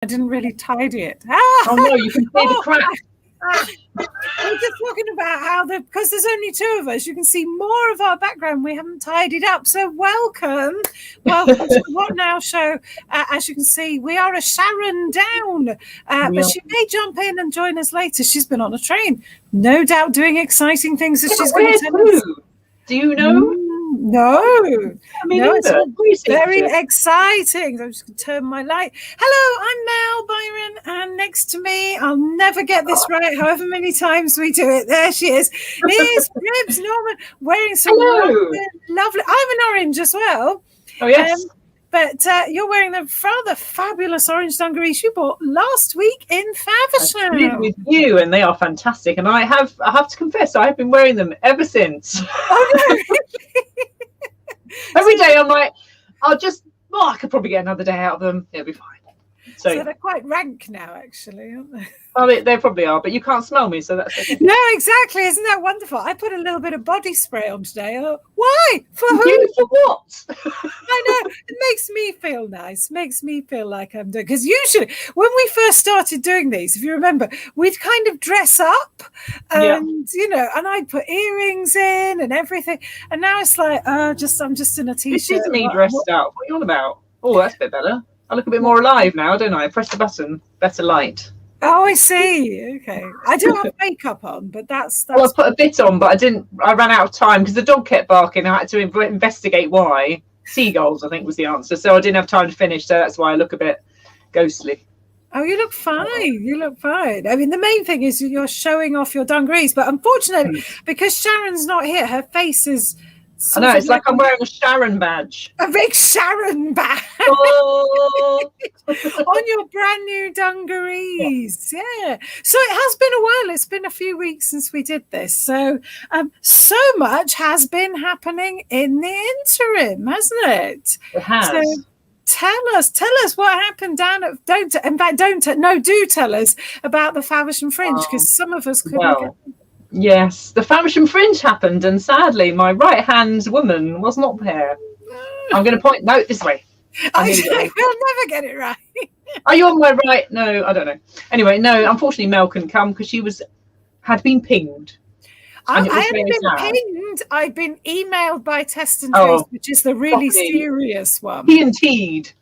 I didn't really tidy it. Oh no, you can see the crack. We're just talking about how because there's only two of us, you can see more of our background. We haven't tidied up. So welcome to the What Now show. As you can see, we are a Sharon down, but she may jump in and join us later. She's been on a train, no doubt doing exciting things that she's going to tell us. Do you know? No, it's very exciting. I'm just going to turn my light. Hello, I'm Mel Byron, and next to me, I'll never get this right, however many times we do it. There she is. Here's Ribs Norman wearing some lovely. I'm an orange as well. Oh yes. But you're wearing the rather fabulous orange dungarees you bought last week in Faversham. I did with you, and they are fantastic. And I have to confess, I have been wearing them ever since. Oh no! Really? Every day I'm like, I could probably get another day out of them. It'll be fine. So they're quite rank now, actually, aren't they? Well, they probably are, but you can't smell me, so that's okay. No, exactly. Isn't that wonderful? I put a little bit of body spray on today. Why? For who? For what? I know. It makes me feel nice. Makes me feel like I'm doing. Because usually, when we first started doing these, if you remember, we'd kind of dress up, and and I'd put earrings in and everything. And now it's like, I'm just in a t-shirt. This is me dressed up. What are you on about? Oh, that's a bit better. I look a bit more alive now, don't I? Press the button. Better light. Oh, I see. Okay. I do have makeup on, but that's... Well, I put a bit on, but I ran out of time because the dog kept barking. I had to investigate why. Seagulls, I think, was the answer. So I didn't have time to finish, so that's why I look a bit ghostly. Oh, you look fine. You look fine. I mean, the main thing is you're showing off your dungarees, but unfortunately, because Sharon's not here, her face is... I know, it's like I'm wearing a Sharon badge. A big Sharon badge. Oh. On your brand new dungarees. Yeah. So it has been a while. It's been a few weeks since we did this. So so much has been happening in the interim, hasn't it? It has. So tell us what happened down at do tell us about the Faversham Fringe, because some of us couldn't get... Yes, the Faversham Fringe happened, and sadly, my right-hand woman was not there. I'm going to point. No, this way. We'll never get it right. Are you on my right? No, I don't know. Anyway, no, unfortunately, Mel couldn't come because she had been pinged. I haven't been pinged. I've been emailed by Test and Trace, which is the really serious one. T&T'd.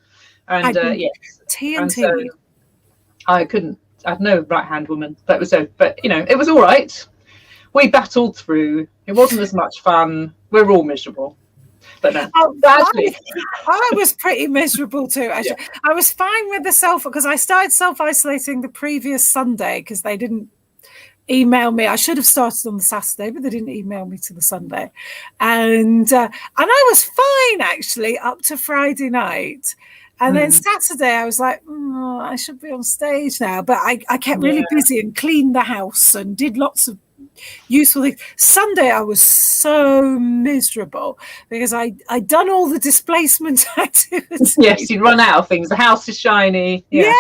And yes. T&T. So I couldn't. I had no right-hand woman. But it was all right. We battled through. It wasn't as much fun. We're all miserable. But no. I was pretty miserable too. Actually. Yeah. I was fine with the because I started self-isolating the previous Sunday because they didn't email me. I should have started on the Saturday, but they didn't email me to the Sunday. And I was fine actually up to Friday night. And then Saturday, I was like, I should be on stage now. But I kept really busy and cleaned the house and did lots of useful things. Sunday, I was so miserable because I'd done all the displacement activities. Yes, you'd run out of things. The house is shiny. Yeah,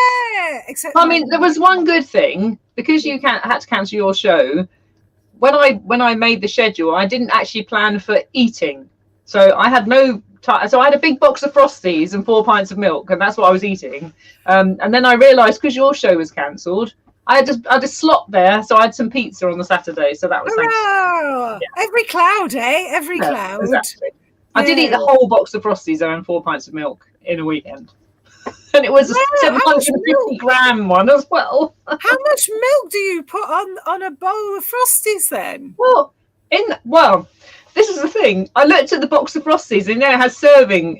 except there was one good thing because you had to cancel your show. When I made the schedule, I didn't actually plan for eating, so I had no time. So I had a big box of Frosties and 4 pints of milk, and that's what I was eating. And then I realised because your show was cancelled, I had a slot there, so I had some pizza on the Saturday, so that was nice. Yeah. Every cloud, eh? Every cloud. Exactly. I did eat the whole box of Frosties and 4 pints of milk in a weekend. And it was a 750 gram one as well. How much milk do you put on a bowl of Frosties then? Well, this is the thing. I looked at the box of Frosties and it has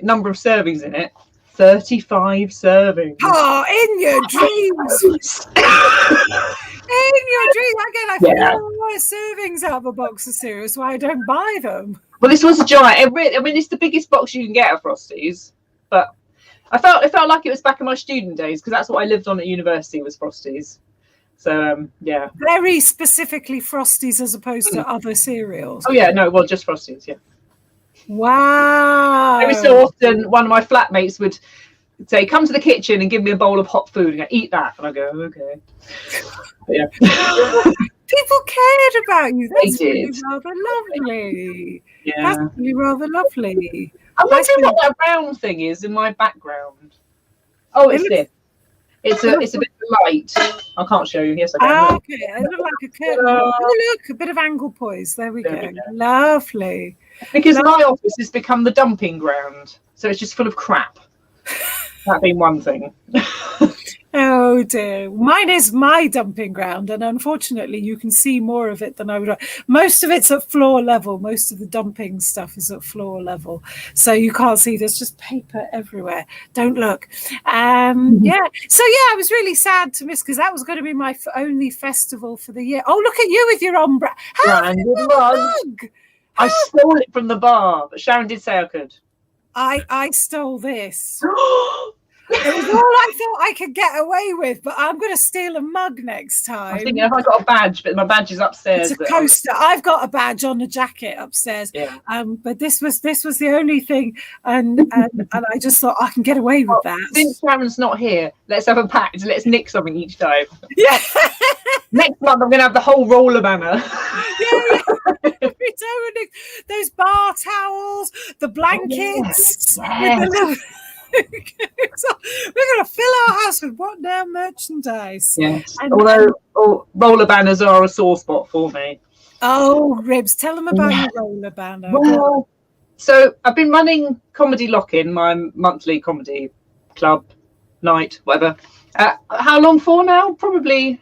number of servings in it. 35 servings. Oh, in your dreams. In your dreams. I get like 4 servings out of a box of cereal, so I don't buy them. Well, this was a giant. It's the biggest box you can get of Frosties. But it felt like it was back in my student days because that's what I lived on at university was Frosties. So, yeah. Very specifically Frosties as opposed to other cereals. Oh, yeah. No, well, just Frosties, yeah. Wow. Every so often, one of my flatmates would say, come to the kitchen and give me a bowl of hot food and go, eat that. And I go, okay. But, yeah. People cared about you. That's They really did. rather lovely. Yeah. That's really rather lovely. I'm wondering what that round thing is in my background. Oh, it's this. It's a bit of light. I can't show you. Yes, I can. Okay, it looked like a curtain. Oh, look, a bit of angle poise. There we go. Lovely. Because my office has become the dumping ground, so it's just full of crap. That being one thing. Oh dear. Mine is my dumping ground, and unfortunately you can see more of it than I would like. Most of it's at floor level. Most of the dumping stuff is at floor level, so you can't see. There's just paper everywhere. Don't look. Yeah. So yeah, I was really sad to miss, because that was going to be my only festival for the year. Oh, look at you with your umbrella. I stole it from the bar, but Sharon did say I could. I stole this. It was all I thought I could get away with, but I'm going to steal a mug next time. I'm thinking if I got a badge, but my badge is upstairs. It's a coaster. I've got a badge on a jacket upstairs. Yeah. But this was the only thing, and I just thought I can get away with that. Since Sharon's not here, let's have a pact. Let's nick something each time. Yeah. Next month I'm going to have the whole roller banner. Yeah. Those bar towels, the blankets. Yes. We're going to fill our house with What Now merchandise. Yes. Although roller banners are a sore spot for me. Oh, Ribs, tell them about your roller banner. Well, so I've been running Comedy Lock-In, my monthly comedy club night, whatever. How long for now? Probably,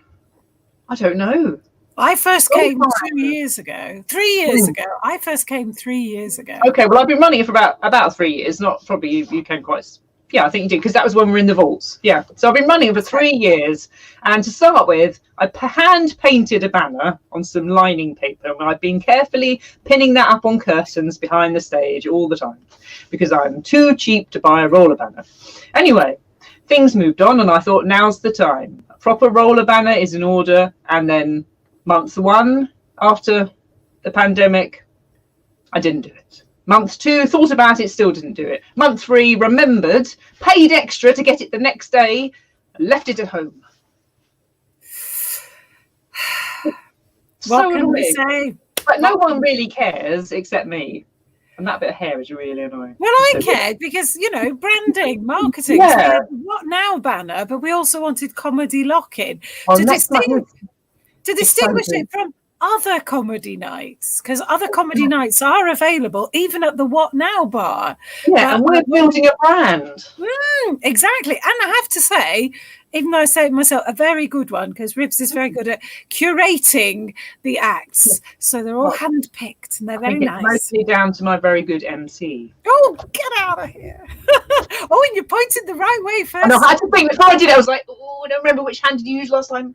I don't know. I first came 2 years ago. 3 years ago. I first came 3 years ago. Okay, well, I've been running it for about 3 years. Not probably you came quite. Yeah, I think you did, because that was when we were in the vaults. Yeah, so I've been running it for 3 years. And to start with, I hand painted a banner on some lining paper, and I've been carefully pinning that up on curtains behind the stage all the time, because I'm too cheap to buy a roller banner. Anyway, things moved on, and I thought, now's the time. A proper roller banner is in order, and then month 1 after the pandemic, I didn't do it. Month 2, thought about it, still didn't do it. Month 3, remembered, paid extra to get it the next day, left it at home. What can we say? But no one really cares except me. And that bit of hair is really annoying. Well, I cared because, branding, marketing. Yeah. What Now banner, but we also wanted Comedy Lock-In to distinguish it from other comedy nights, because other comedy nights are available even at the What Now bar. Yeah, and we're building a brand. Exactly. And I have to say, even though I say it myself, a very good one, because Ribs is very good at curating the acts. So they're all hand-picked and they're very nice. Mostly down to my very good MC. Oh, get out of here. Oh, and you pointed the right way first. No, I had to think before I did it. I was like, oh, I don't remember which hand did you use last time.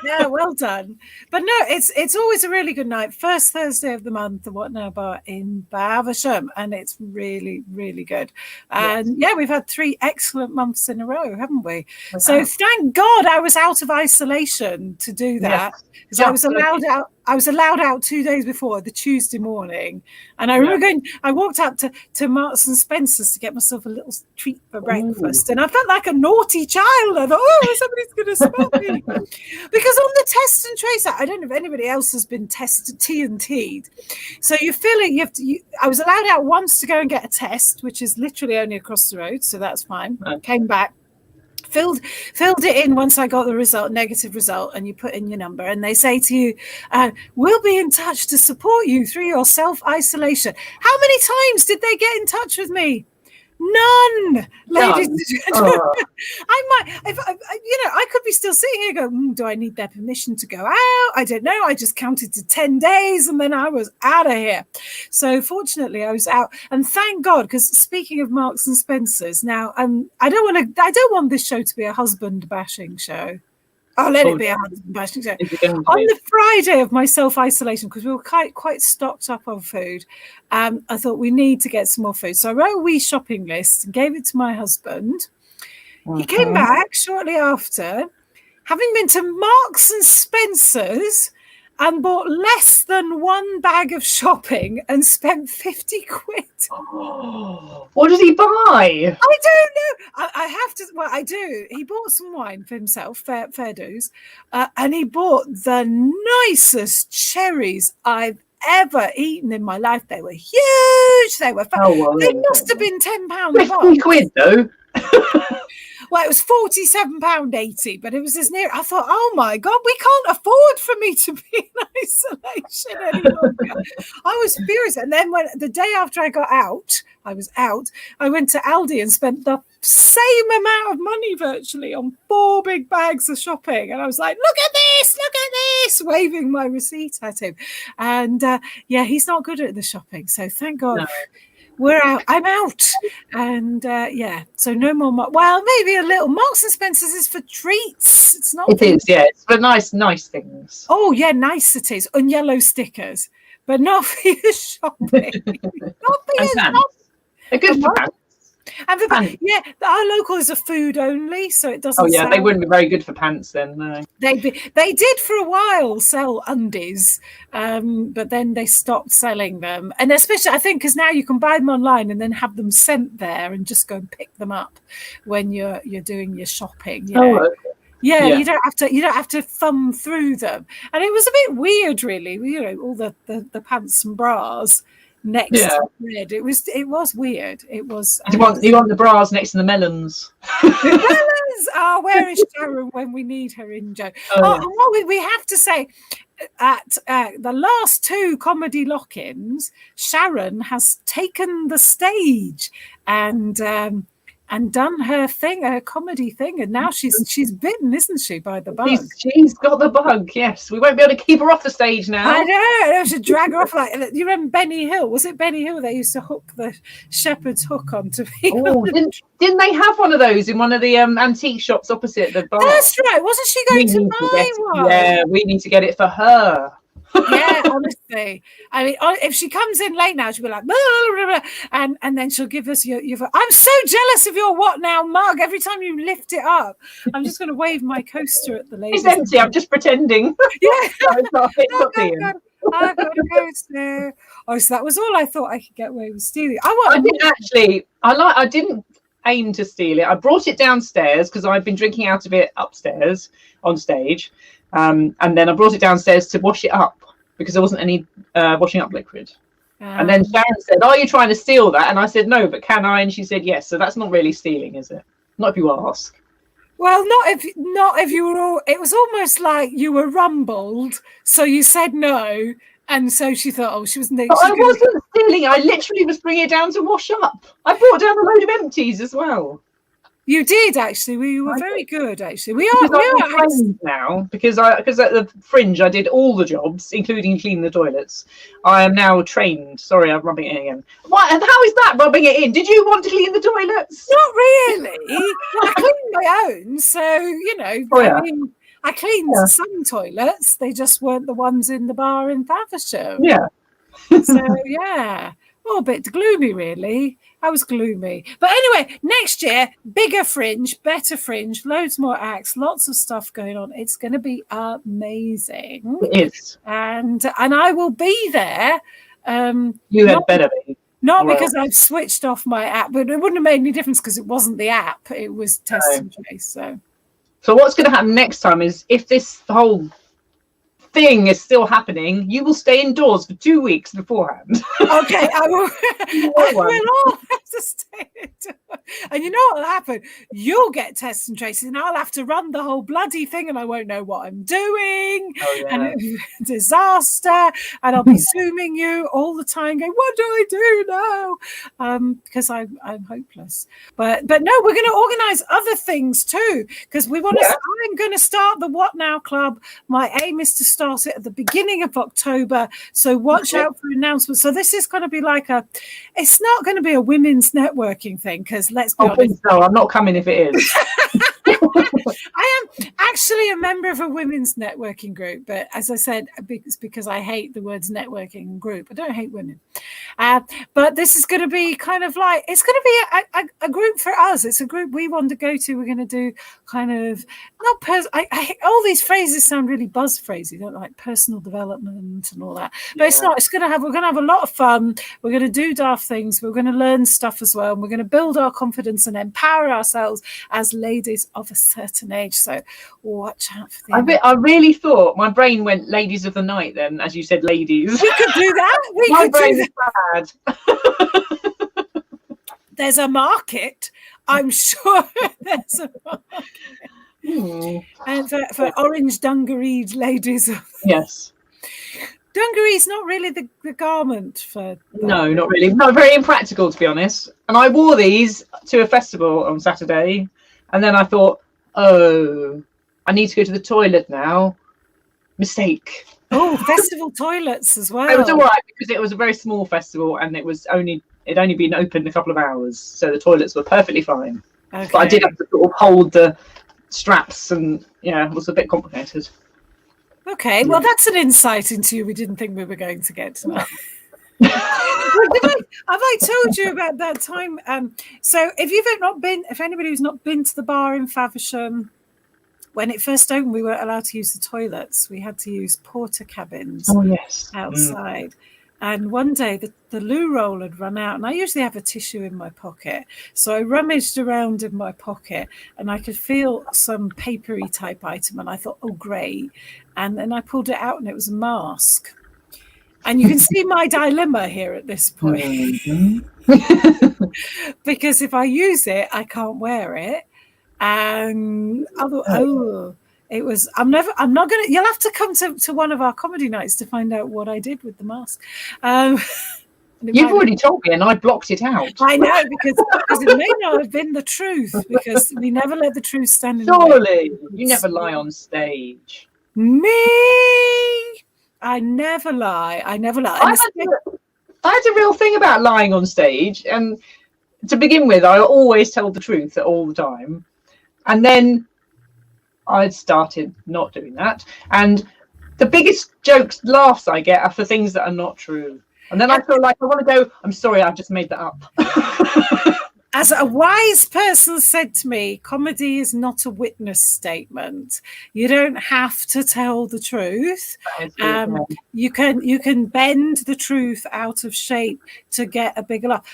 Yeah, well done. But no, it's always a really good night. First Thursday of the month, the What Now bar in Baversham, and it's really, really good. And yeah, we've had 3 excellent months in a row, haven't we? So thank God I was out of isolation to do that, because I was allowed out. I was allowed out 2 days before, the Tuesday morning, and I remember I walked up to Marks and Spencer's to get myself a little treat for breakfast, and I felt like a naughty child. I thought, oh, somebody's going to spot me. Because on the test and trace, I don't know if anybody else has been tested T&T'd. So you feel it. I was allowed out once to go and get a test, which is literally only across the road, so that's fine. I came back. Filled it in once I got the negative result, and you put in your number, and they say to you, we'll be in touch to support you through your self-isolation. How many times did they get in touch with me? None, ladies and gentlemen. I could be still sitting here going, do I need their permission to go out? I don't know. I just counted to 10 days and then I was out of here. So fortunately I was out, and thank God, because speaking of Marks and Spencer's, now I don't want this show to be a husband bashing show. I'll let it be a husband bashing show. On the Friday of my self-isolation, because we were quite stocked up on food, I thought we need to get some more food. So I wrote a wee shopping list and gave it to my husband. He came back shortly after, having been to Marks and Spencer's and bought less than 1 bag of shopping and spent 50 quid. Oh, what did he buy? I don't know. I have to. Well, I do. He bought some wine for himself, fair dues, and he bought the nicest cherries I've ever eaten in my life. They were huge. They were. They must have been £10 a box. 50 quid though. Well, it was £47.80, but it was as near. I thought, oh my God, we can't afford for me to be in isolation any longer. I was furious. And then when the day after I got out, I went to Aldi and spent the same amount of money virtually on 4 big bags of shopping. And I was like, look at this, waving my receipt at him. And he's not good at the shopping. So thank God. No. We're out. I'm out. And so no more. Well, maybe a little. Marks and Spencer's is for treats. It's not. It is, yeah. It's for nice things. Oh, yeah, niceties and yellow stickers, but not for your shopping. Not for your shopping. They're good for pants. And for pants. Yeah, our local is a food only, so it doesn't. Oh yeah, they wouldn't be very good for pants then. No. They did for a while sell undies, but then they stopped selling them. And especially, I think, because now you can buy them online and then have them sent there and just go and pick them up when you're doing your shopping. You know? Okay. Yeah, you don't have to thumb through them. And it was a bit weird, really. You know, all the pants and bras next to bread. It was weird. It was. You want the bras next to the melons. The melons. Oh, where is Sharon when we need her in, Joe? And what we have to say, at the last 2 comedy lock-ins, Sharon has taken the stage and done her thing, her comedy thing, and now she's bitten, isn't she, by the bug? She's got the bug. Yes, we won't be able to keep her off the stage now. I know. I should drag her off. Like, you remember Benny Hill? Was it Benny Hill they used to hook the shepherd's hook onto people? Oh, didn't they have one of those in one of the antique shops opposite the bar? That's right. Wasn't she going to buy one? Yeah, we need to get it for her. Yeah, honestly. I mean, if she comes in late now, she'll be like, blah, blah, blah, and then she'll give us your. I'm so jealous of your what now mug. Every time you lift it up, I'm just going to wave my coaster at the lady. It's empty. I'm just pretending. Yeah. I've got a coaster. Oh, so that was all I thought I could get away with stealing. I didn't aim to steal it. I brought it downstairs because I'd been drinking out of it upstairs on stage. And then I brought it downstairs to wash it up because there wasn't any washing up liquid. And then Sharon said, "Are you trying to steal that?" And I said, "No, but can I?" And she said, "Yes." So that's not really stealing, is it? Not if you ask. Well, not if you were all. It was almost like you were rumbled, so you said no, and so she thought, "Oh, she wasn't." I wasn't stealing. I literally was bringing it down to wash up. I brought down a load of empties as well. You did actually. We were very good actually. We are trained now because at the Fringe I did all the jobs, including clean the toilets. I am now trained. Sorry, I'm rubbing it in again. What? And how is that rubbing it in? Did you want to clean the toilets? Not really. I cleaned my own, so you know. Oh, yeah. I mean, I cleaned some toilets. They just weren't the ones in the bar in Faversham. Yeah. So yeah. Oh, a bit gloomy, really. I was gloomy. But anyway, next year, bigger Fringe, better Fringe, loads more acts, lots of stuff going on. It's going to be amazing. It is. And I will be there. You had better be. Not because I've switched off my app, but it wouldn't have made any difference because it wasn't the app. It was test and trace. So what's going to happen next time is if this whole thing is still happening, you will stay indoors for 2 weeks beforehand. Okay, I will. We'll all have to stay indoors. And you know what will happen? You'll get tests and traces, and I'll have to run the whole bloody thing, and I won't know what I'm doing. And it'll be a disaster. And I'll be zooming you all the time, going, "What do I do now?" Because I'm hopeless. But no, we're going to organise other things too, because we want to. I'm going to start the What Now Club. My aim is to start it at the beginning of October, so watch out for announcements. So this is going to be like it's not going to be a women's networking thing, because let's be honest. No, I'm not coming if it is. I am actually a member of a women's networking group, but as I said, it's because I hate the words networking group. I don't hate women. But this is going to be kind of like, it's going to be a group for us. It's a group we want to go to. We're going to do kind of, all these phrases sound really buzz phrasey, don't like personal development and all that. But it's not. We're going to have a lot of fun. We're going to do daft things. We're going to learn stuff as well. And we're going to build our confidence and empower ourselves as ladies of a certain age. So watch out for that. I really thought my brain went ladies of the night then, as you said, ladies. We could do that. My brain is bad. There's a market. I'm sure there's a market. And for orange dungareed ladies. Yes. Dungaree's not really the garment for... No, not really. Not very impractical, to be honest. And I wore these to a festival on Saturday. And then I thought, oh, I need to go to the toilet now. Mistake. Oh, festival toilets as well. It was all right because it was a very small festival and it'd only been open a couple of hours. So the toilets were perfectly fine. Okay. But I did have to sort of hold the straps and, it was a bit complicated. Okay, well, that's an insight into you we didn't think we were going to get tonight. Have I told you about that time? So if anybody who's not been to the bar in Faversham, when it first opened, we weren't allowed to use the toilets. We had to use porter cabins outside. And one day the loo roll had run out, and I usually have a tissue in my pocket. So I rummaged around in my pocket and I could feel some papery type item. And I thought, oh, great. And then I pulled it out and it was a mask. And you can see my dilemma here at this point. Mm-hmm. Because if I use it, I can't wear it. And it was, you'll have to come to one of our comedy nights to find out what I did with the mask. You've already told me and I blocked it out. I know, because it may not have been the truth, because we never let the truth stand in the way. Surely, you never lie on stage. Me? I never lie. I had a real thing about lying on stage, and to begin with, I always tell the truth all the time. And then I started not doing that. And the biggest laughs I get are for things that are not true. And then I feel like I want to go, I'm sorry, I just made that up. As a wise person said to me, comedy is not a witness statement. You don't have to tell the truth. You can bend the truth out of shape to get a bigger laugh.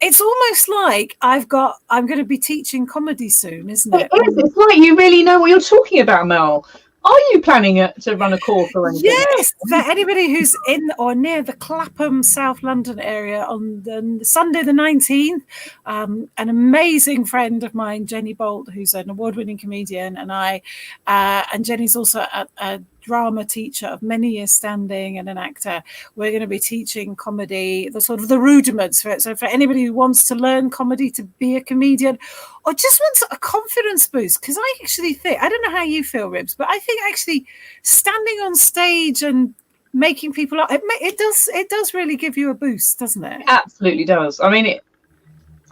It's almost like I'm going to be teaching comedy soon, isn't it? It is. It's like you really know what you're talking about, Mel. Are you planning to run a course or anything? Yes, for anybody who's in or near the Clapham, South London area on Sunday the 19th, an amazing friend of mine, Jenny Bolt, who's an award-winning comedian, and Jenny's also a drama teacher of many years standing and an actor. We're going to be teaching comedy, the rudiments for it. So for anybody who wants to learn comedy, to be a comedian, or just wants a confidence boost, because I actually think, I don't know how you feel, Ribs, but I think actually standing on stage and making people laugh, it does really give you a boost, doesn't it? It absolutely does. I mean,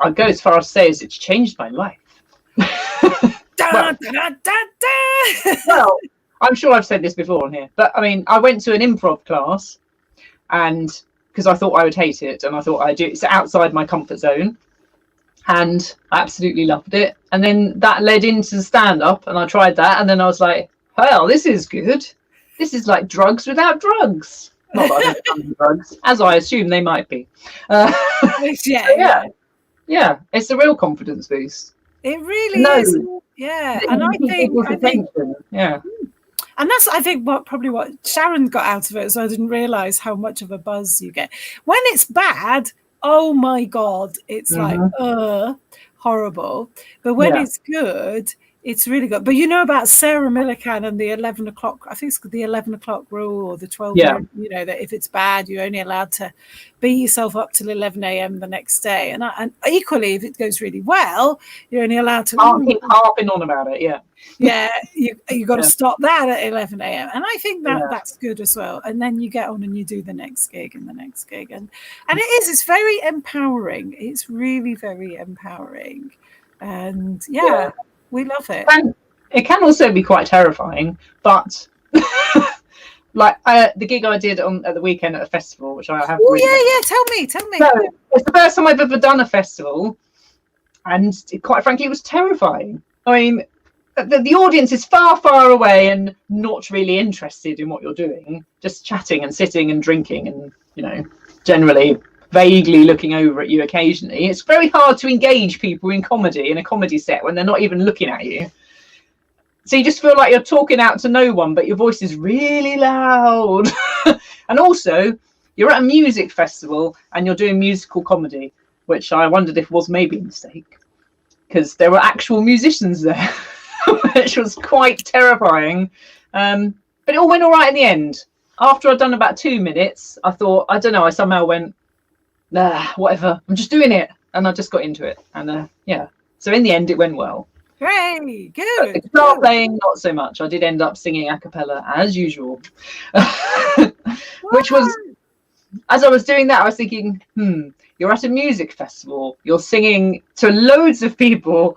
I'd go as far as to say it's changed my life. Well, I'm sure I've said this before on here, but I mean, I went to an improv class, and because I thought I would hate it, and I thought it's outside my comfort zone, and I absolutely loved it. And then that led into stand-up, and I tried that, and then I was like, well, this is good. This is like drugs without drugs. Not that I've done drugs, as I assume they might be. Yeah, it's a real confidence boost. It really is. Yeah, and I think yeah. And that's, I think, what Sharon got out of it, so I didn't realise how much of a buzz you get. When it's bad, oh my God, it's like, horrible. But when it's good, it's really good. But you know about Sarah Millican and the 11 o'clock, I think it's the 11 o'clock rule, or the 12, that if it's bad, you're only allowed to beat yourself up till 11 a.m. the next day. And equally, if it goes really well, you're only allowed to... I'll keep harping on about it, you got to stop that at 11 a.m. And I think that's good as well. And then you get on and you do the next gig and the next gig. And it's very empowering. It's really very empowering. And we love it. And it can also be quite terrifying, but like the gig I did at the weekend at a festival, which I have. Tell me. So it's the first time I've ever done a festival, and quite frankly, it was terrifying. I mean, the audience is far, far away and not really interested in what you're doing, just chatting and sitting and drinking and, generally vaguely looking over at you occasionally. It's very hard to engage people in a comedy set when they're not even looking at you. So you just feel like you're talking out to no one, but your voice is really loud. And also, you're at a music festival and you're doing musical comedy, which I wondered if was maybe a mistake. because there were actual musicians there, which was quite terrifying. But it all went all right in the end. After I'd done about 2 minutes, I thought, I don't know, I somehow went, nah, whatever, I'm just doing it. And I just got into it. And yeah, so in the end, it went well. Great, good. The guitar playing, not so much. I did end up singing a cappella as usual, which was, as I was doing that, I was thinking, you're at a music festival, you're singing to loads of people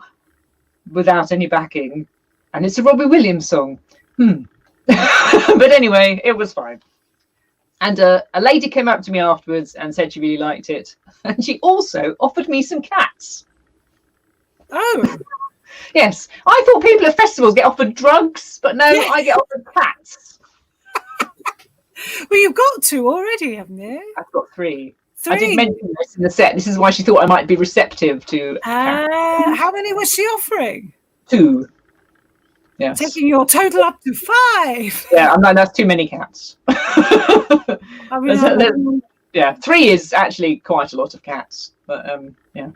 without any backing, and it's a Robbie Williams song. But anyway, it was fine. And a lady came up to me afterwards and said she really liked it, and she also offered me some cats. Oh. Yes, I thought people at festivals get offered drugs, but no, I get offered cats. Well, you've got 2 already, haven't you? I've got 3. I did mention this in the set. This is why she thought I might be receptive to cats. How many was she offering? 2. Yes. Taking your total up to 5. Yeah, I'm like, that's too many cats. I mean, yeah, 3 is actually quite a lot of cats, but yeah,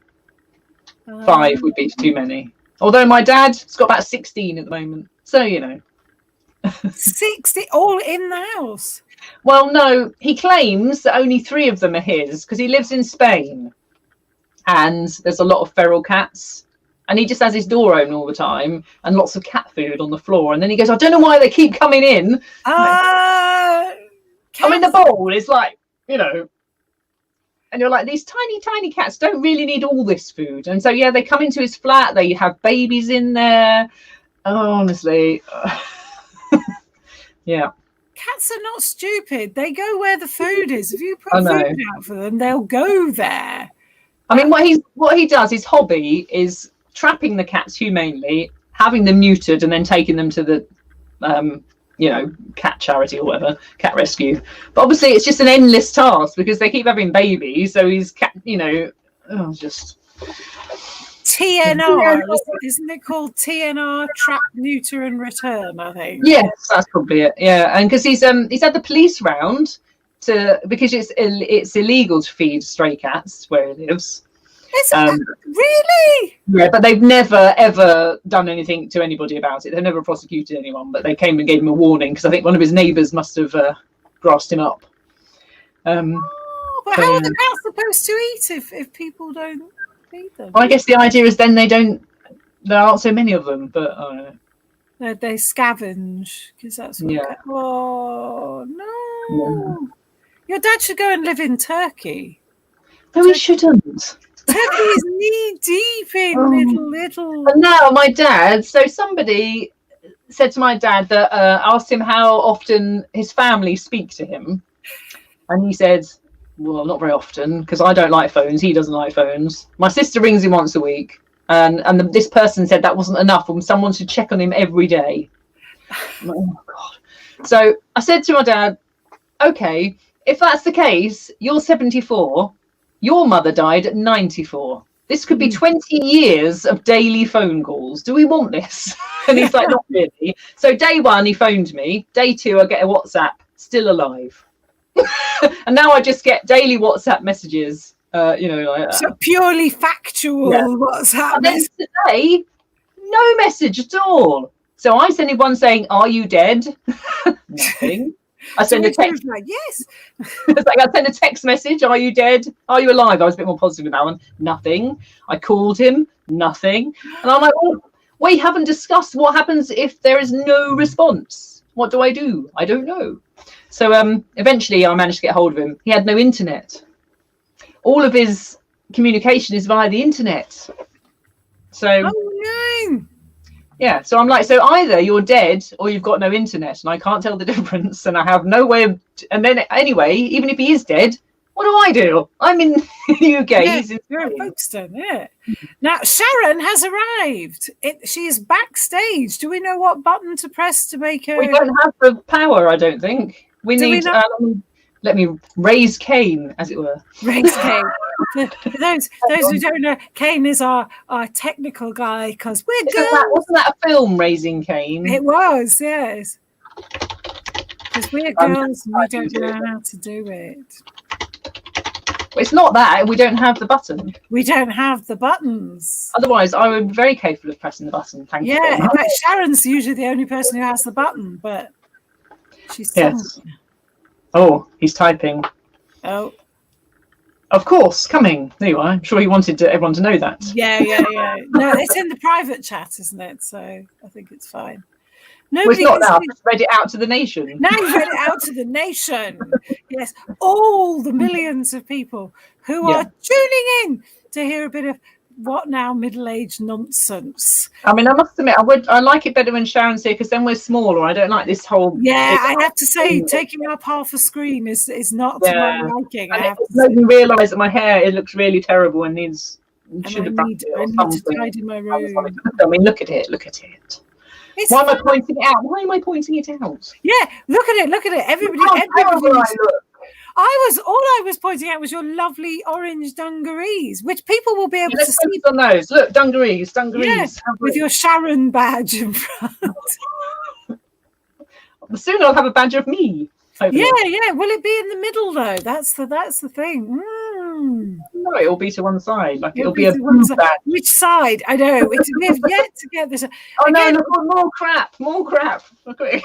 5 would be too many. Although my dad's got about 16 at the moment, so you know. 60 all in the house. Well, no, he claims that only 3 of them are his because he lives in Spain, and there's a lot of feral cats. And he just has his door open all the time and lots of cat food on the floor. And then he goes, I don't know why they keep coming in. I mean, the bowl is like, you know, and you're like, these tiny, tiny cats don't really need all this food. And so, yeah, they come into his flat. They have babies in there. Oh, honestly. Yeah. Cats are not stupid. They go where the food is. If you put food out for them, they'll go there. I mean, what he does, his hobby is trapping the cats humanely, having them neutered, and then taking them to the, you know, cat charity or whatever, cat rescue. But obviously, it's just an endless task because they keep having babies. So he's, you know, just TNR, isn't it called TNR? Trap, neuter, and return. I think. Yes, that's probably it. Yeah, and because he's had the police round because it's illegal to feed stray cats where he lives. Really? Yeah, but they've never ever done anything to anybody about it. They've never prosecuted anyone, but they came and gave him a warning because I think one of his neighbours must have grassed him up. But how are the cats supposed to eat if people don't feed them? Well, I guess the idea is then there aren't so many of them, but I don't know. They scavenge because that's what. Yeah. Oh no! Yeah. Your dad should go and live in Turkey. No, he shouldn't. Turkey is knee deep in little. And now my dad. So somebody said to my dad that asked him how often his family speak to him, and he said, "Well, not very often because I don't like phones. He doesn't like phones. My sister rings him once a week." And this person said that wasn't enough, and someone should check on him every day. I'm like, oh God. So I said to my dad, "Okay, if that's the case, you're 74. Your mother died at 94. This could be 20 years of daily phone calls. Do we want this?" And he's like, "Not really." So day 1, he phoned me. Day 2, I get a WhatsApp, still alive. And now I just get daily WhatsApp messages. You know, like so purely factual WhatsApp. And then today, no message at all. So I send him one saying, "Are you dead?" Nothing. I send a text. Like, yes. It's like I send a text message. "Are you dead? Are you alive?" I was a bit more positive with that one. Nothing. I called him. Nothing. And I'm like, "Well, we haven't discussed what happens if there is no response. What do I do? I don't know." So eventually, I managed to get hold of him. He had no internet. All of his communication is via the internet. So. Oh no. Yeah, so I'm like, so either you're dead or you've got no internet, and I can't tell the difference, and I have no way of. And then anyway, even if he is dead, what do I do? I'm in the UK. Yeah, you're in Folkestone, yeah. Now Sharon has arrived. She is backstage. Do we know what button to press to make her? We don't have the power, I don't think. We need. Let me raise Cain, as it were. Raise Cain. For those who don't know, Cain is our technical guy because we're girls. Wasn't that a film, Raising Cain? It was, yes. Because we're girls and we don't know how to do it. It's not that we don't have the button. We don't have the buttons. Otherwise, I would be very capable of pressing the button. Thank you. Yeah, in fact, Sharon's usually the only person who has the button, but she's yes. Oh, he's typing. Oh. Of course, coming. There you are. I'm sure he wanted everyone to know that. Yeah. No, it's in the private chat, isn't it? So I think it's fine. Nobody well, it's not now. I've read it out to the nation. Now you've read it out to the nation. Yes, all the millions of people who are tuning in to hear a bit of what now middle-aged nonsense. I mean, I must admit, I like it better when Sharon's here because then we're smaller. I don't like this whole. Yeah, I have to say, taking up half a screen is not to my liking. And it made me realise that my hair looks really terrible and needs. I need to tidy my room. I mean, look at it. Look at it. Why am I pointing it out? Why am I pointing it out? Yeah, look at it. Look at it. Everybody. All I was pointing out was your lovely orange dungarees, which people will be able to see on those. Look, dungarees. Yeah, with your Sharon badge in front. Soon I'll have a badge of me. Yeah. Will it be in the middle though? That's the thing. No, it'll be to one side. Like it'll be a badge. Which side? I know. We've yet to get this. Again, no, more crap. Okay.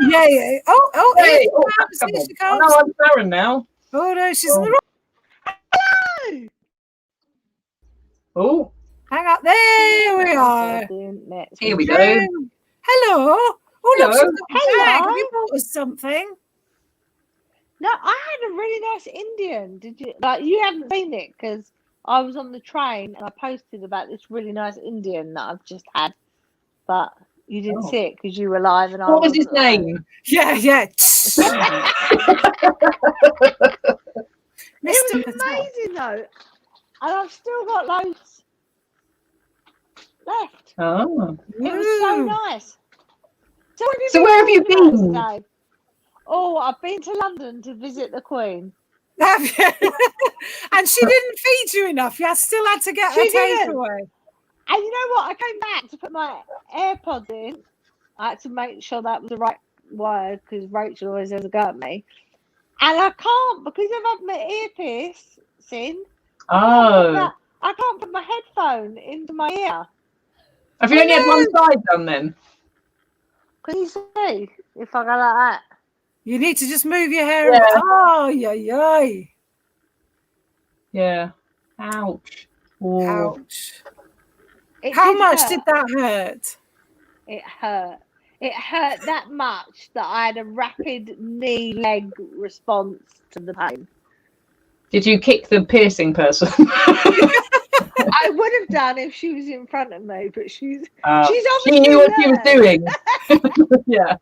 Yeah. Oh, hey, here she comes. Oh, no, I'm Sharon now. Oh no, she's in the wrong. Hello. Oh. Hang on. There we are. Here we go. Hello. Oh, hello. Look, hello. Have you bought us something? No, I had a really nice Indian. Did you? Like, you haven't seen it because I was on the train and I posted about this really nice Indian that I've just had, but you didn't see it because you were live. And what was his name? Yeah. It was amazing though, and I've still got loads left. Oh, it was so nice. So where have you been? Today? Oh, I've been to London to visit the Queen. Have you? And she didn't feed you enough. You still had to get her takeaway. And you know what? I came back to put my AirPods in. I had to make sure that was the right word because Rachel always has a go at me. And I can't, because I've had my earpiece in. Oh. I can't put my headphone into my ear. Have you only had one side done then? Can you see if I go like that? You need to just move your hair. Yeah. Oh, yeah. Yeah. Ouch. Ooh. Ouch. How much did that hurt? It hurt. It hurt that much that I had a rapid knee-leg response to the pain. Did you kick the piercing person? I would have done if she was in front of me, but she's obviously she knew what she was doing. Yeah.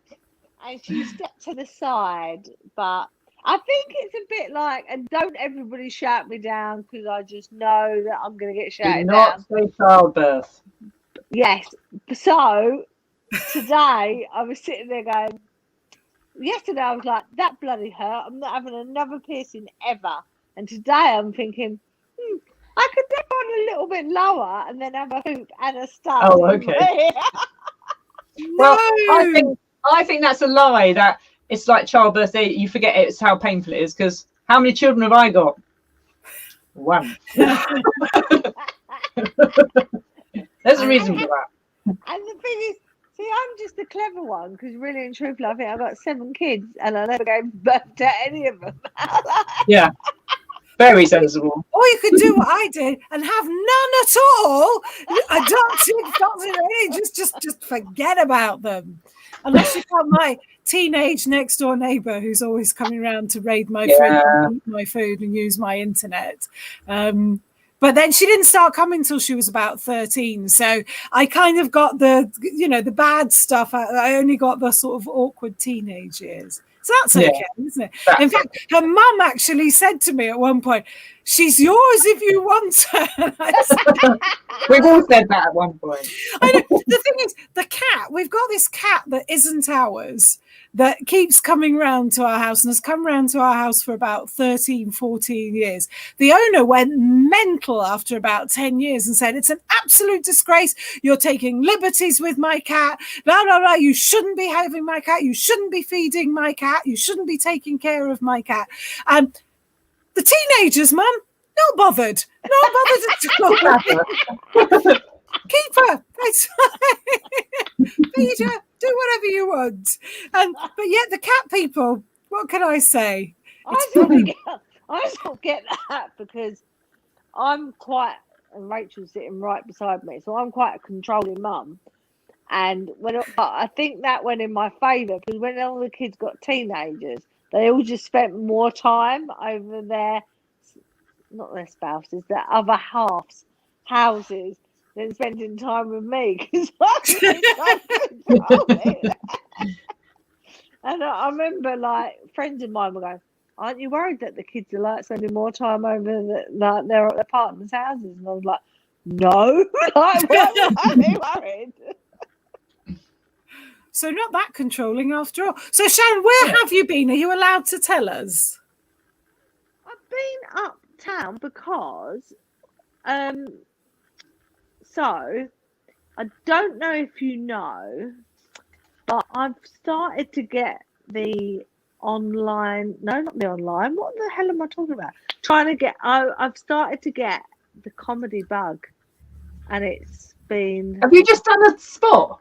And she stepped to the side, but I think it's a bit like, and don't everybody shout me down because I just know that I'm going to get shouted down. Do not say childbirth. Yes. So today I was sitting there going, yesterday I was like, that bloody hurt. I'm not having another piercing ever. And today I'm thinking, I could dip on a little bit lower and then have a hoop and a stud. Oh, okay. Well, I think that's a lie. That it's like childbirth. You forget it's how painful it is. Because how many children have I got? One. There's a reason for that. And the thing is, see, I'm just a clever one because really and truthfully, I think I've got 7 kids and I never gave birth to any of them. Yeah. Very sensible. Or you could do what I did and have none at all. Adopted, just forget about them. Unless you got my teenage next door neighbour who's always coming around to raid my fridge and eat my food and use my internet. But then she didn't start coming till she was about 13. So I kind of got the bad stuff. I only got the sort of awkward teenage years. So that's okay, isn't it? In fact, her mum actually said to me at one point, she's yours if you want her. We've all said that at one point. I know. The thing is, the cat, we've got this cat that isn't ours that keeps coming round to our house and has come round to our house for about 13, 14 years. The owner went mental after about 10 years and said, it's an absolute disgrace. You're taking liberties with my cat. Blah, blah, blah. You shouldn't be having my cat. You shouldn't be feeding my cat. You shouldn't be taking care of my cat. The The teenagers, Mum, not bothered. Not bothered at all. Keep her. Feed her. Do whatever you want. But yet the cat people, what can I say? I don't get that because I'm quite, and Rachel's sitting right beside me, so I'm quite a controlling mum. And I think that went in my favour because when all the kids got teenagers, they all just spent more time over not their spouses, their other halves' houses than spending time with me because And I remember like friends of mine were going, aren't you worried that the kids are like spending more time over they're at their partners' houses? And I was like, no, like, why are they worried? So not that controlling after all. So Sharon, where have you been? Are you allowed to tell us? I've been uptown because, so I don't know if you know, but I've started to get the online. No, not the online. What the hell am I talking about? I've started to get the comedy bug, and it's been. Have you just done a spot?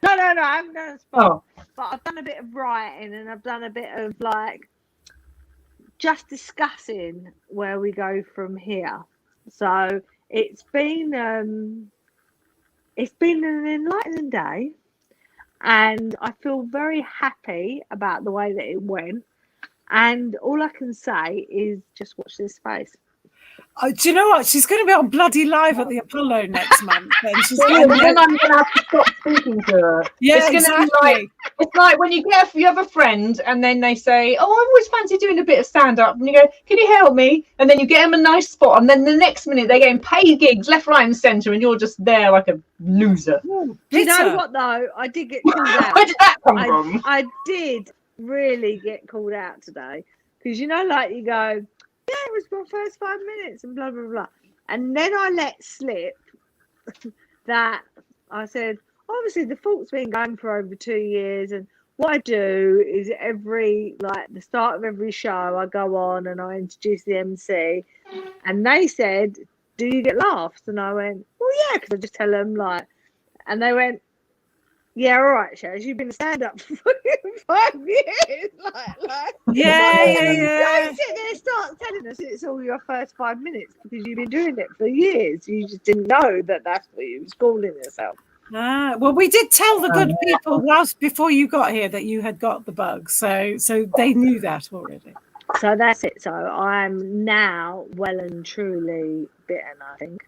No, I haven't done a spot. Oh. But I've done a bit of writing and I've done a bit of like just discussing where we go from here. So it's been an enlightening day, and I feel very happy about the way that it went. And all I can say is just watch this space. Do you know what? She's going to be on bloody live at the Apollo next month. And she's then I'm going to have to stop speaking to her. Yeah, it's gonna be like, it's like when you have a friend and then they say, oh, I've always fancied doing a bit of stand-up. And you go, can you help me? And then you get them a nice spot. And then the next minute they're getting paid gigs left, right and centre. And you're just there like a loser. Do you know what, though? I did get called out. Where did that come from? I did really get called out today. Because, you know, like you go, yeah, it was my first 5 minutes and blah, blah, blah. And then I let slip that I said, obviously the fault's been going for over 2 years. And what I do is the start of every show, I go on and I introduce the MC. And they said, do you get laughs? And I went, well, yeah, because I just tell them and they went, yeah, all right, Sharon, you've been a stand-up for 5 years. Yeah. Don't sit there and start telling us it's all your first 5 minutes because you've been doing it for years. You just didn't know that that's what you was calling yourself. Well, we did tell the good people before you got here that you had got the bug, so they knew that already. So that's it. So I'm now well and truly bitten, I think.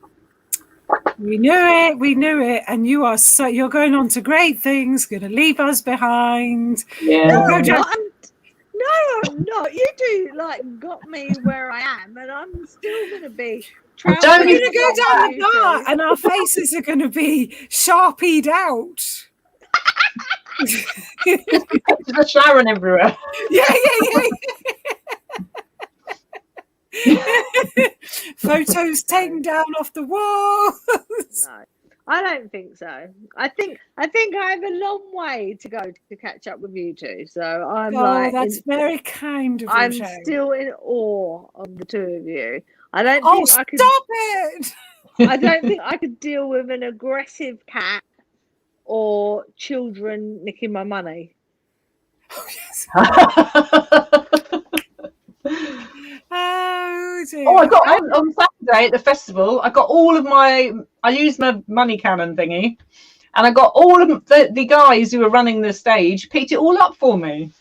We knew it, and you're going on to great things, going to leave us behind. Yeah. No, I'm not. You two got me where I am, and I'm still going to be. We're going to go down the bar, and our faces are going to be sharpied out. There's Sharon everywhere. Yeah. Photos taken down off the walls. No, I don't think so. I think I have a long way to go to catch up with you two. So I'm that's very kind of you. I'm still in awe of the two of you. I don't think I could stop it. I don't think I could deal with an aggressive cat or children nicking my money. Oh yes. I got on Saturday at the festival. I got all of I used my money cannon thingy, and I got all of the guys who were running the stage picked it all up for me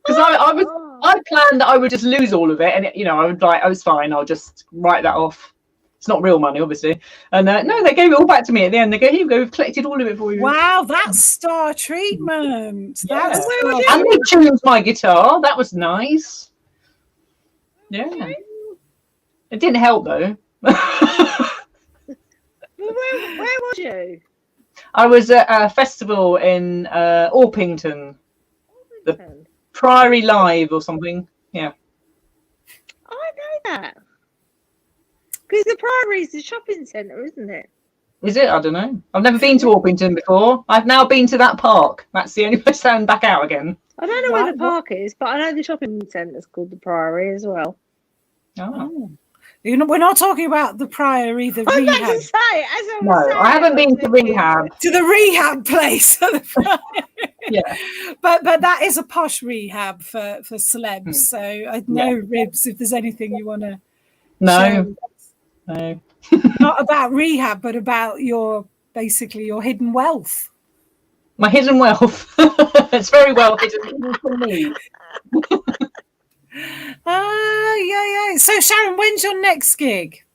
because I planned that I would just lose all of it, and I was fine. I'll just write that off. It's not real money, obviously. And no, they gave it all back to me at the end. They go, here you go, we've collected all of it for you. Wow, that's star treatment. Yeah. And they tuned my guitar. That was nice. Yeah. It didn't help though. Where was you? I was at a festival in Orpington. The Priory Live or something. Yeah. I know that. Because the Priory is the shopping centre, isn't it? Is it? I don't know. I've never been to Orpington before. I've now been to that park. That's the only place I'm back out again. I don't know where the park is, but I know the shopping centre is called the Priory as well. Oh. We're not talking about the Priory, the I was about rehab. to say, as I was No, saying, I haven't been to rehab. To the rehab place. Yeah. But that is a posh rehab for celebs. So I'd know Ribs if there's anything you want to share. No. Not about rehab, but about your hidden wealth. My hidden wealth. It's very well hidden from me. Yeah. So Sharon, when's your next gig?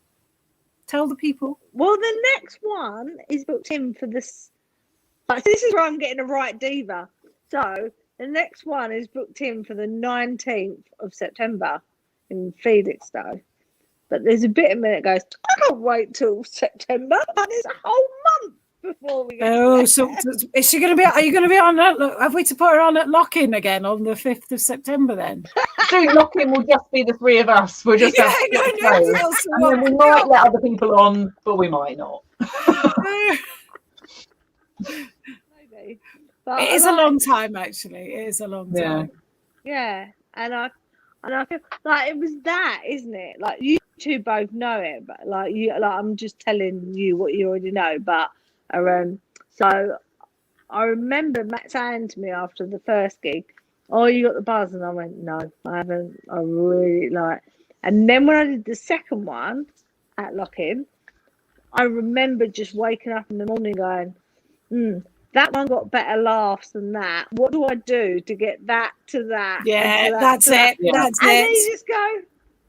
Tell the people. Well, the next one is booked in for this. This is where I'm getting a right diva. So the next one is booked in for the 19th of September in Felixstowe. But there's a bit of me that goes, I can't wait till September. And it's a whole month before we go. So is she going to be? Are you going to be on? Have we to put her on at Lock-In again on the 5th of September then? Lock-In will just be the three of us. We'll just have to and then we might let other people on, but we might not. Maybe. But it is a long time, actually. It is a long time. Yeah, and I feel like it was that, isn't it? Like you two both know it, but I'm just telling you what you already know. But so I remember Matt saying to me after the first gig, "Oh, you got the buzz," and I went, "No, I haven't. I really like." And then when I did the second one at Lock-In, I remember just waking up in the morning going, that one got better laughs than that. What do I do to get that to that? Yeah, that's it. That's it. And then you just go,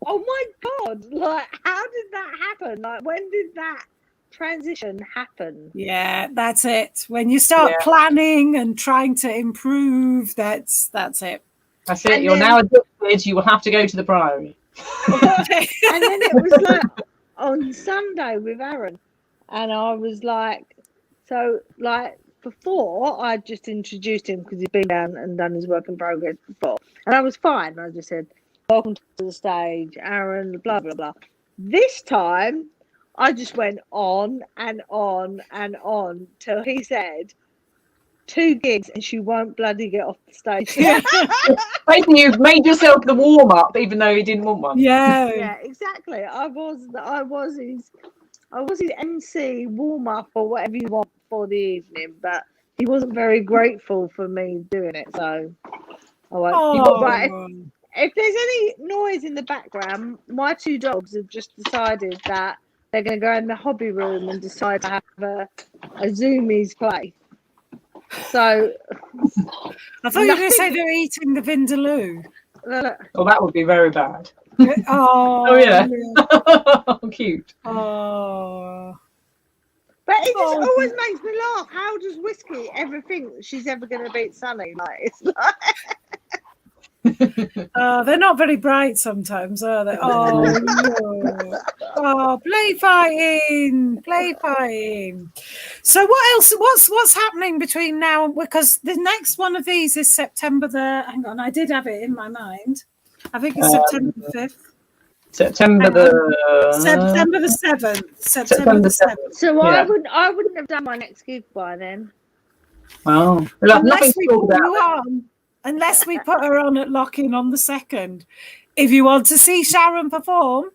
oh my God, like, how did that happen? Like, when did that transition happen? Yeah, that's it. When you start planning and trying to improve, that's it. That's it. You're now addicted. You will have to go to the Priory. And then it was like on Sunday with Aaron, and I was like, so like before I just introduced him because he'd been down and done his work in progress before, and I was fine. I just said, "Welcome to the stage, Aaron." Blah blah blah. This time, I just went on and on and on till he said, 2 gigs and she won't bloody get off the stage. Basically, you've made yourself the warm up, even though you didn't want one. Yeah, exactly. I was his MC warm up or whatever you want for the evening, but he wasn't very grateful for me doing it. So, right, if there's any noise in the background, my 2 dogs have just decided that they're going to go in the hobby room and decide to have a Zoomies play. So I thought you were going to say they were eating the Vindaloo. Well, that would be very bad. Oh yeah. Cute. Oh. But it just always makes me laugh. How does Whiskey ever think that she's ever going to beat Sunny? Like, it's like... They're not very bright sometimes, are they? Oh, no. Oh, play fighting. So what else? What's happening between now? Because the next one of these is September hang on, I did have it in my mind. I think it's September the 5th. September the 7th. September the 7th. So I wouldn't have done my next gig by then. Well, we'll have nothing to talk about. Unless we put her on at Lock-In on the 2nd. If you want to see Sharon perform.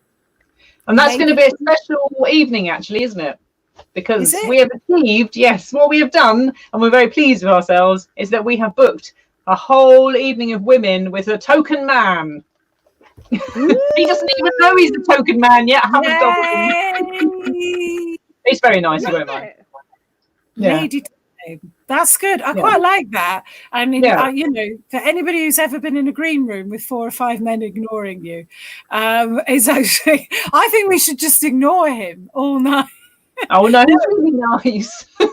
And that's going to be a special evening, actually, isn't it? Because we have achieved, what we have done, and we're very pleased with ourselves, is that we have booked a whole evening of women with a token man. He doesn't even know he's the token man yet. I haven't told him. He's very nice, he won't mind. Lady time. That's good. I quite like that. And for anybody who's ever been in a green room with 4 or 5 men ignoring you, is actually, I think we should just ignore him all night. Oh no, that's really nice. No,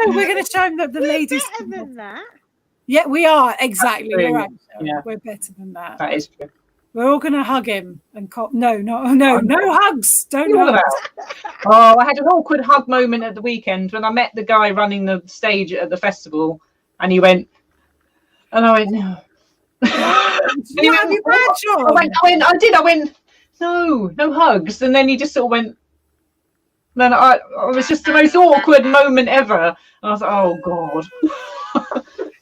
we're going to show him that the ladies better than that. Yeah, we are exactly. You're right. We're better than that. That is true. We're all going to hug him and no hugs. Don't hug. Oh, I had an awkward hug moment at the weekend when I met the guy running the stage at the festival, and he went, and I went, no. You bad job. I went, no hugs, and then he just sort of went. Then I was just the most awkward moment ever. And I was like, oh God.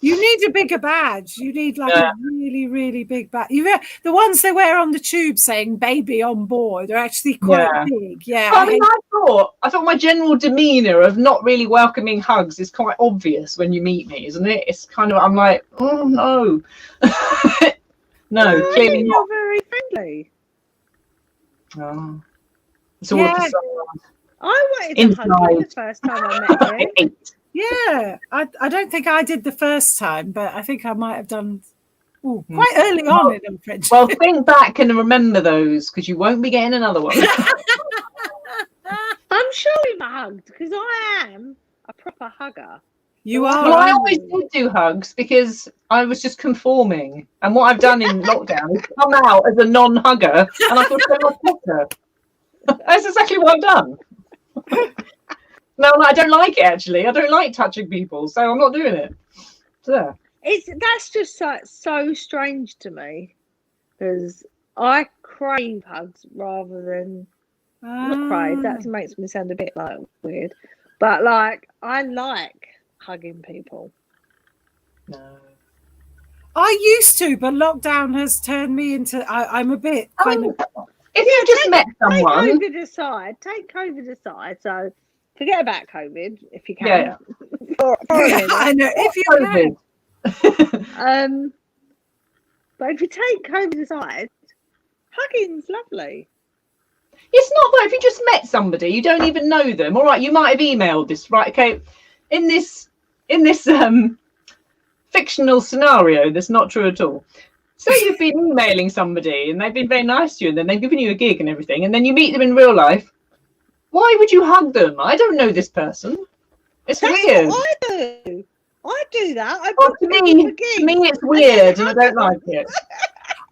You need a bigger badge. You need like a really, really big badge. The ones they wear on the tube saying "baby on board" are actually quite big. Yeah. I thought my general demeanour of not really welcoming hugs is quite obvious when you meet me, isn't it? It's kind of, I'm like, oh no, no, clearly not. You're very friendly. Oh. It's all a facade. I wanted to hug you the first time I met you. Yeah, I don't think I did the first time, but I think I might have done quite early on in a friendship. Well, think back and remember those, because you won't be getting another one. I'm sure we hugged, because I am a proper hugger. You are. Well, I always did do hugs because I was just conforming, and what I've done in lockdown is come out as a non-hugger, and I feel so much better. That's exactly what I've done. No, I don't like it, actually. I don't like touching people, so I'm not doing it. So. That's just so strange to me, because I crave hugs rather than not crave. That makes me sound a bit like weird, but like I like hugging people. No. I used to, but lockdown has turned me into. I'm a bit kind of. If you just met someone, take COVID aside. So forget about COVID if you can. Yeah. For a minute. I know if you can. But if you take COVID aside, hugging's lovely. It's not that if you just met somebody, you don't even know them. All right, you might have emailed this, right? Okay, in this fictional scenario that's not true at all. So you've been emailing somebody and they've been very nice to you, and then they've given you a gig and everything, and then you meet them in real life. Why would you hug them? I don't know this person. It's weird. What I do that. To me, it's weird, and I don't like it.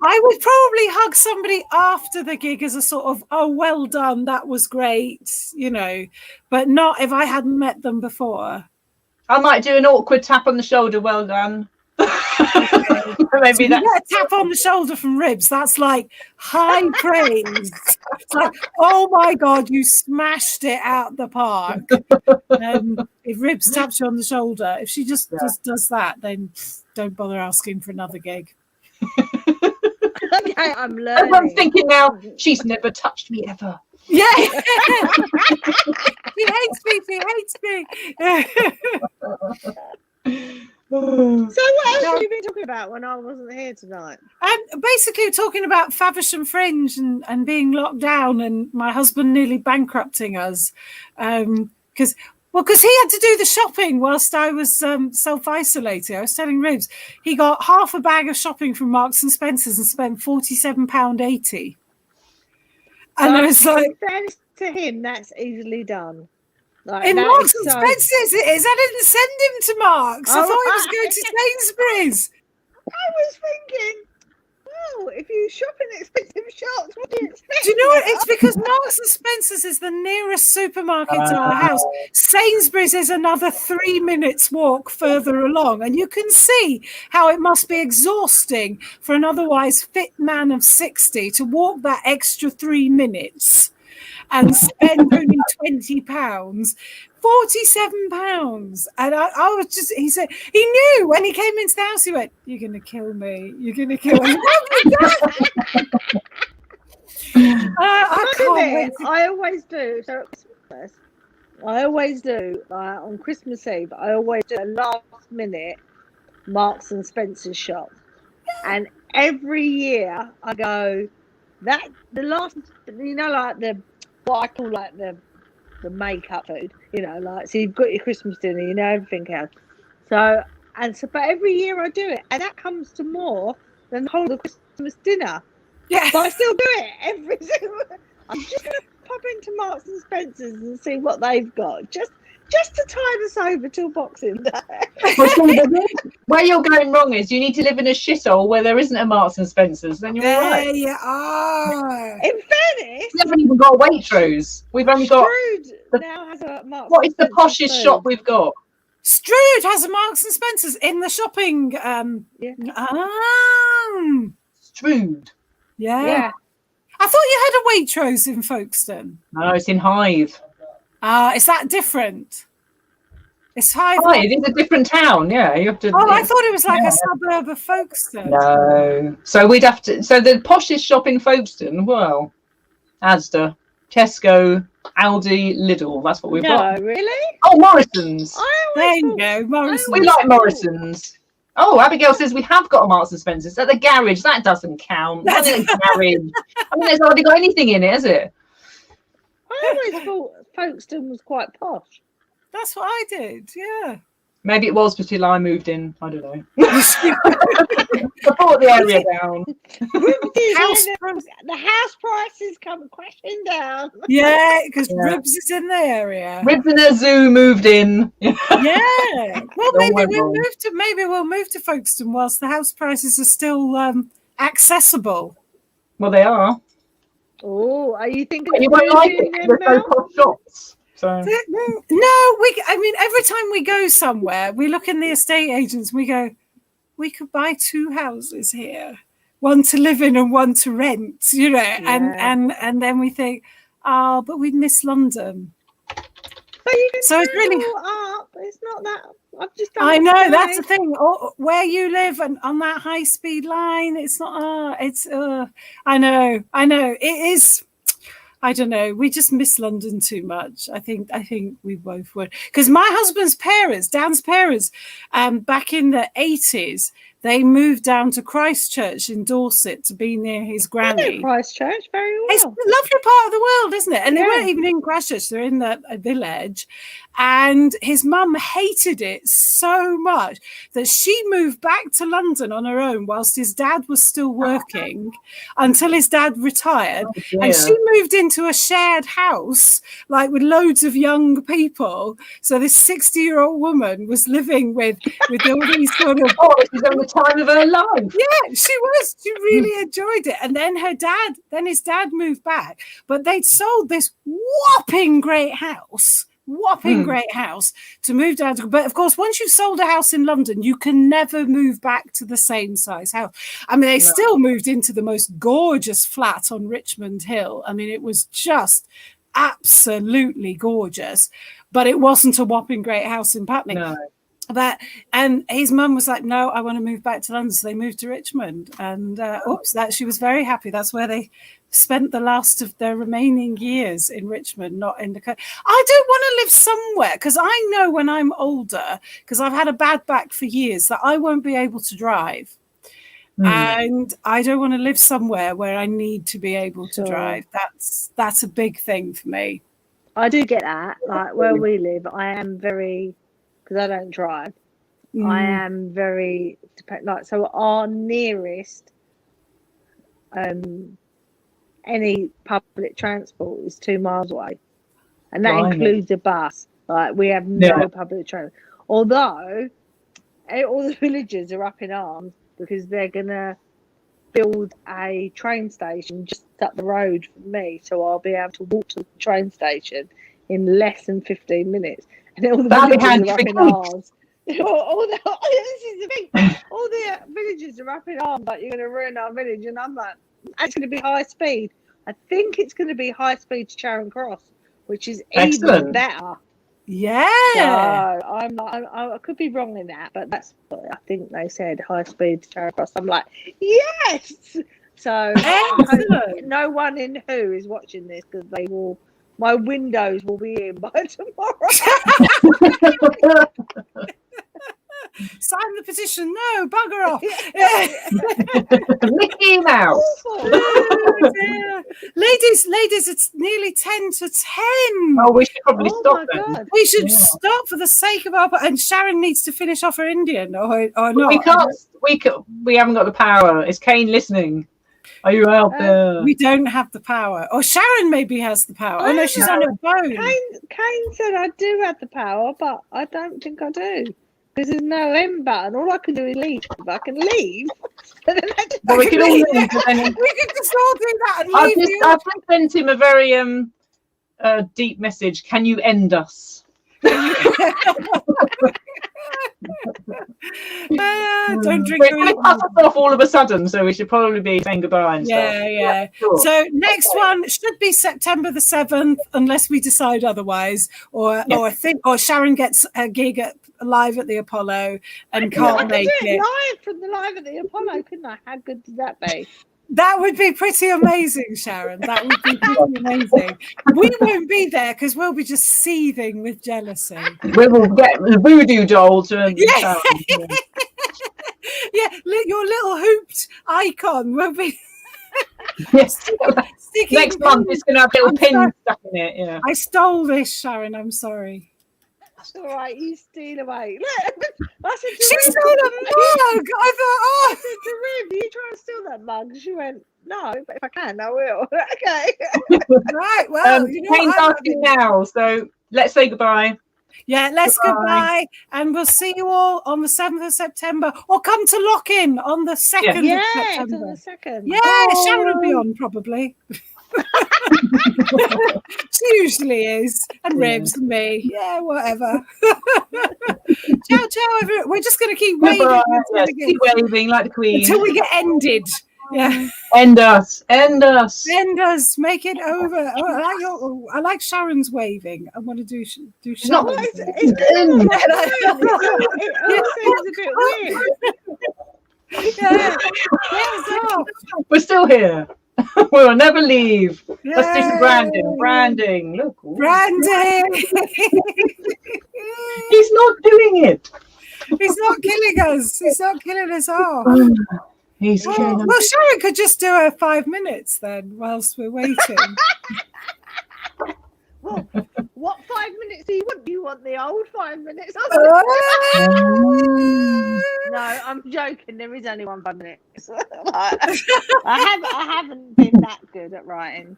I would probably hug somebody after the gig as a sort of, oh, well done, that was great, but not if I hadn't met them before. I might do an awkward tap on the shoulder, well done. Maybe that a tap on the shoulder from Ribs, that's like high praise. It's like, oh my god, you smashed it out the park. If Ribs taps you on the shoulder, if she just does that, then don't bother asking for another gig. Okay, I'm learning. Everyone's thinking now, she's never touched me ever. Yeah. She hates me. So what else have you been talking about when I wasn't here tonight? Basically talking about Faversham Fringe and being locked down and my husband nearly bankrupting us. Because he had to do the shopping whilst I was self-isolating. I was telling Ribs, he got half a bag of shopping from Marks and Spencer's and spent £47.80. And I was like, thanks to him, that's easily done. Like, in Marks and Spencer's it is. I didn't send him to Marks. I thought he was going to Sainsbury's. I was thinking, if you shop in expensive shops, what do you expect? Do you know what? It's because Marks and Spencer's is the nearest supermarket to our house. Sainsbury's is another 3 minutes walk further along. And you can see how it must be exhausting for an otherwise fit man of 60 to walk that extra 3 minutes and spend only £20, £47. And I was just, he said, he knew when he came into the house, he went, "You're going to kill me. You're going to kill me." I always do. So at Christmas, I always do. On Christmas Eve, I always do a last minute Marks and Spencer's shop. And every year I go, like what I call like the makeup food, so you've got your Christmas dinner, everything else. But every year I do it, and that comes to more than the whole of Christmas dinner. Yeah. But I still do it every single. I'm just going to pop into Marks and Spencer's and see what they've got, just to tide us over till Boxing Day. Where you're going wrong is you need to live in a shithole where there isn't a Marks and Spencer's. Then you're all right. There you are. In fairness, we haven't even got Waitrose. We've only got. Strood now has a Marks. What is the poshest shop we've got? Strood has a Marks and Spencer's in the shopping. Strood. Yeah. I thought you had a Waitrose in Folkestone. No, it's in Hive. Is that different? It's Hyde. Hyde is a different town. Yeah, you have to. Oh, I thought it was like a suburb of Folkestone. No, so we'd have to. So the poshest shop in Folkestone, well, Asda, Tesco, Aldi, Lidl. That's what we've got. No, really? Oh, Morrison's. There you go, Morrison's. We like Morrison's. Oh, Abigail says we have got a Marks and Spencer's at the garage. That doesn't count. That's a garage. I mean, there's hardly got anything in it, has it? I always thought Folkestone was quite posh. That's what I did. Yeah. Maybe it was until I moved in. I don't know. I brought the area down. The house prices come crashing down. Yeah, because Ribs is in the area. Ribs in a zoo moved in. Yeah. Well, maybe we'll move to Folkestone whilst the house prices are still accessible. Well, they are. Oh, are you thinking? You won't like it. There's no posh shops. So. No, I mean, every time we go somewhere, we look in the estate agents. We go, we could buy 2 houses here, one to live in and one to rent. You know, and then we think, oh, but we'd miss London. But you can so it's really up. It's not that. I know that's the thing. Where you live and on that high-speed line, it's not. I know. It is. I don't know. We just miss London too much. I think we both would. Because my husband's parents, Dan's parents, back in the 80s, they moved down to Christchurch in Dorset to be near his granny. I know Christchurch very well. It's a lovely part of the world, isn't it? And they weren't even in Christchurch. They're in a village. And his mum hated it so much that she moved back to London on her own whilst his dad was still working until his dad retired. Oh, and she moved into a shared house, like with loads of young people. So this 60-year-old woman was living with all these sort of... Oh, she's having the time of her life. Yeah, she was. She really enjoyed it. And then his dad moved back. But they'd sold this whopping great house to move down to. But of course, once you've sold a house in London, you can never move back to the same size house. I mean, they still moved into the most gorgeous flat on Richmond Hill. I mean, it was just absolutely gorgeous, but it wasn't a whopping great house in Putney. No. And his mum was like, no, I want to move back to London. So they moved to Richmond, and she was very happy. That's where they spent the last of their remaining years, in Richmond, not in the country. I don't want to live somewhere, because I know when I'm older, because I've had a bad back for years, that I won't be able to drive. And I don't want to live somewhere where I need to be able to drive. That's a big thing for me. I do get that. Like where we live, I am very... because I don't drive, I am very so our nearest any public transport is 2 miles away, and that includes a bus. Like we have no public transport, although all the villagers are up in arms because they're gonna build a train station just up the road from me, so I'll be able to walk to the train station in less than 15 minutes. And all the villagers are up in arms. This is the thing. All the villagers are up in arms, like, you're going to ruin our village. And I'm like, it's going to be high speed. I think it's going to be high speed to Charing Cross, which is even better. Yeah. So I could be wrong in that, but that's what I think they said, high speed to Charing Cross. I'm like, yes. So no one in Who is watching this, because they will. My windows will be in by tomorrow. Sign the petition. No, bugger off. Mickey Mouse. Oh, ladies, it's nearly 10 to 10. Oh, we should probably stop then. We should stop for the sake of our... And Sharon needs to finish off her Indian, or not. We haven't got the power. Is Kane listening? Are you out there? We don't have the power. Or Sharon maybe has the power. Oh no, she's on her phone. Kane said I do have the power, but I don't think I do. Because there's no end button. All I can do is leave. If I can leave. Well, we can all leave. We could just all do that and leave. I've just sent him a very deep message. Can you end us? Don't drink. We're going to cut us off all of a sudden, so we should probably be saying goodbye and stuff. Yeah. Sure. So next one should be September the 7th, unless we decide otherwise, or Sharon gets a gig live at the Apollo and can't make it. Live from the live at the Apollo, couldn't I? How good did that be? That would be pretty amazing, Sharon. That would be pretty amazing. We won't be there because we'll be just seething with jealousy. We will get the voodoo doll to Yeah, your little hooped icon will be. Yes. Next month it's going to have little pins stuck in it. Yeah. I stole this, Sharon. I'm sorry. That's all right. You steal away. Look, I said to She Riv, stole a mug. I I said to Riv, you try and steal that mug? And she went, no, but if I can, I will. Okay. thought, right. Well, you know, Kane's asking now, so let's say goodbye. Yeah, let's goodbye, and we'll see you all on the 7th of September, or come to Lock-in on the 2nd of It's September. on the 2nd. Yeah, Sharon will be on probably. She usually is, and Ribs and me. Yeah, whatever. Ciao, everyone. We're just going to keep waving. Keep waving like the Queen until we get ended. Yeah. End us. End us. Make it over. Oh, I like Sharon's waving. I want to do Sharon's. It's a bit weird. Yeah. We're still here. We'll never leave. Yay. Let's do some branding. Look. Branding. He's not doing it. He's not killing us. He's not killing us off. Well, Sharon could just do her 5 minutes then, whilst we're waiting. Well, what 5 minutes do you want? Do you want the old 5 minutes? No, I'm joking. There is only 1 minute. I haven't been that good at writing.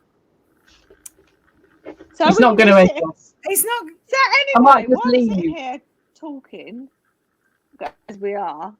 So he's not going to end us. He's not. So anyway, I might just while I'm leave. sitting here talking, as we are,